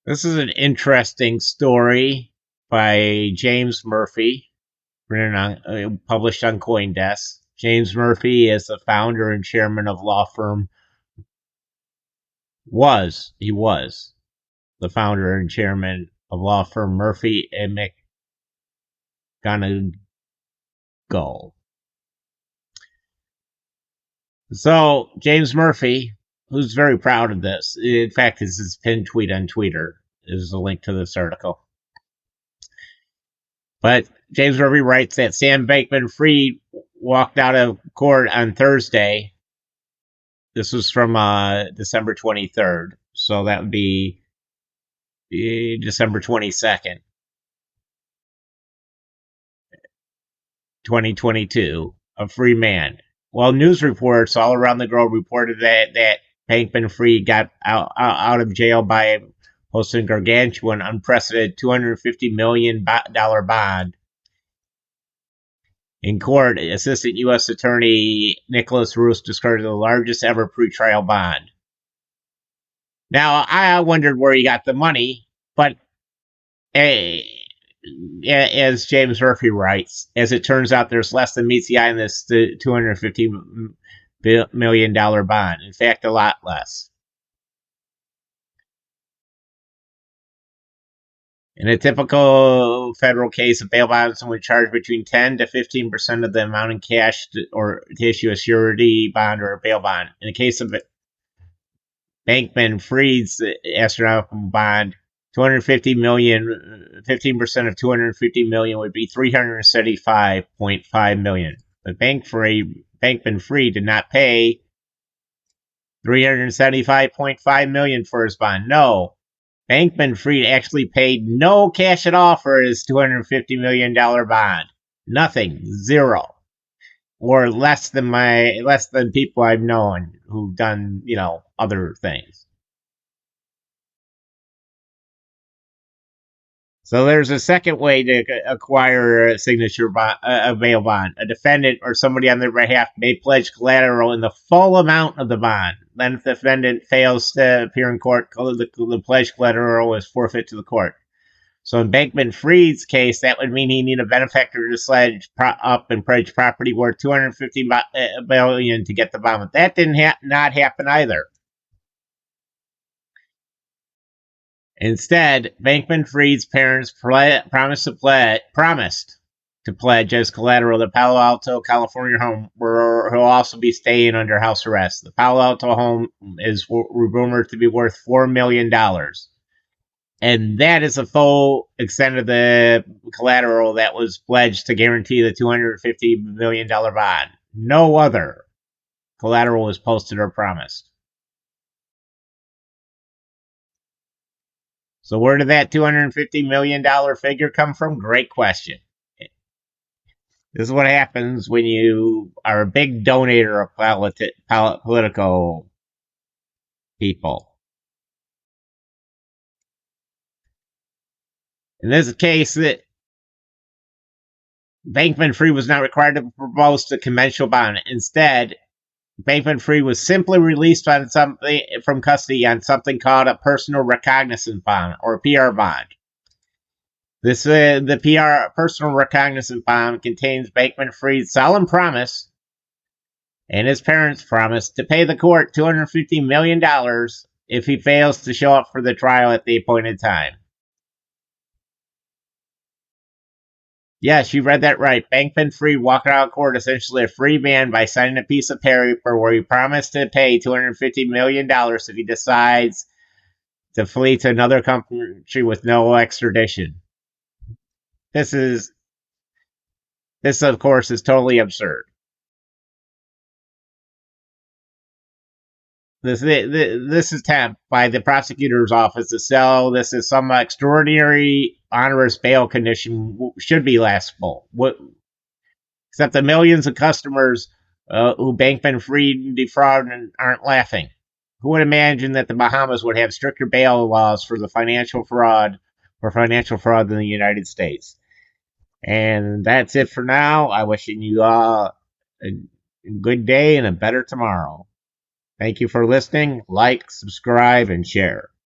This is an interesting story by James Murphy, published on CoinDesk. James Murphy is the founder and chairman of law firm. He was the founder and chairman of law firm Murphy and McGonigal. So James Murphy, who's very proud of this, in fact, this is his pinned tweet on Twitter, is a link to this article. But James Murphy writes that Sam Bankman-Fried walked out of court on Thursday. This was from December 23rd, so that would be December 22nd, 2022, a free man. Well, news reports all around the globe reported that Bankman-Fried got out of jail by posting a gargantuan, unprecedented $250 million bond. In court, Assistant U.S. Attorney Nicholas Roos described the largest ever pretrial bond. Now, I wondered where he got the money, but as James Murphy writes, as it turns out, there's less than meets the eye in this $250 million bond. In fact, a lot less. In a typical federal case, a bail bond would charge between 10 to 15% of the amount in cash to issue a surety bond or a bail bond. In the case of Bankman-Fried's astronomical bond, $250 million, 15% of $250 million would be $375.5 million. But Bankman-Fried did not pay $375.5 million for his bond. No, Bankman-Fried actually paid no cash at all for his $250 million bond. Nothing, zero, or less than people I've known who've done, other things. So there's a second way to acquire a signature bond, a bail bond. A defendant or somebody on their behalf may pledge collateral in the full amount of the bond. Then if the defendant fails to appear in court, the pledged collateral is forfeit to the court. So in Bankman-Fried's case, that would mean he needed a benefactor to sledge up and pledge property worth $250 million to get the bond. But that didn't not happen either. Instead, Bankman-Fried's parents promised to pledge as collateral the Palo Alto, California home, where he'll also be staying under house arrest. The Palo Alto home is rumored to be worth $4 million. And that is the full extent of the collateral that was pledged to guarantee the $250 million bond. No other collateral was posted or promised. So where did that $250 million figure come from? Great question. This is what happens when you are a big donator of political people. In this case, Bankman-Fried was not required to propose the conventional bond. Instead, Bankman-Fried was simply released on from custody on something called a personal recognizance bond, or a PR bond. The PR personal recognizance bond contains Bankman-Fried's solemn promise and his parents' promise to pay the court $250 million if he fails to show up for the trial at the appointed time. Yes, you read that right. Bankman-Fried walked out of court essentially a free man by signing a piece of paper where he promised to pay $250 million if he decides to flee to another country with no extradition. This, of course, is totally absurd. This attempt by the prosecutor's office to sell this as some extraordinary onerous bail condition should be laughable. Except the millions of customers who Bankman-Fried defrauded aren't laughing. Who would imagine that the Bahamas would have stricter bail laws for financial fraud than the United States? And that's it for now. I'm wishing you all a good day and a better tomorrow. Thank you for listening. Like, subscribe, and share.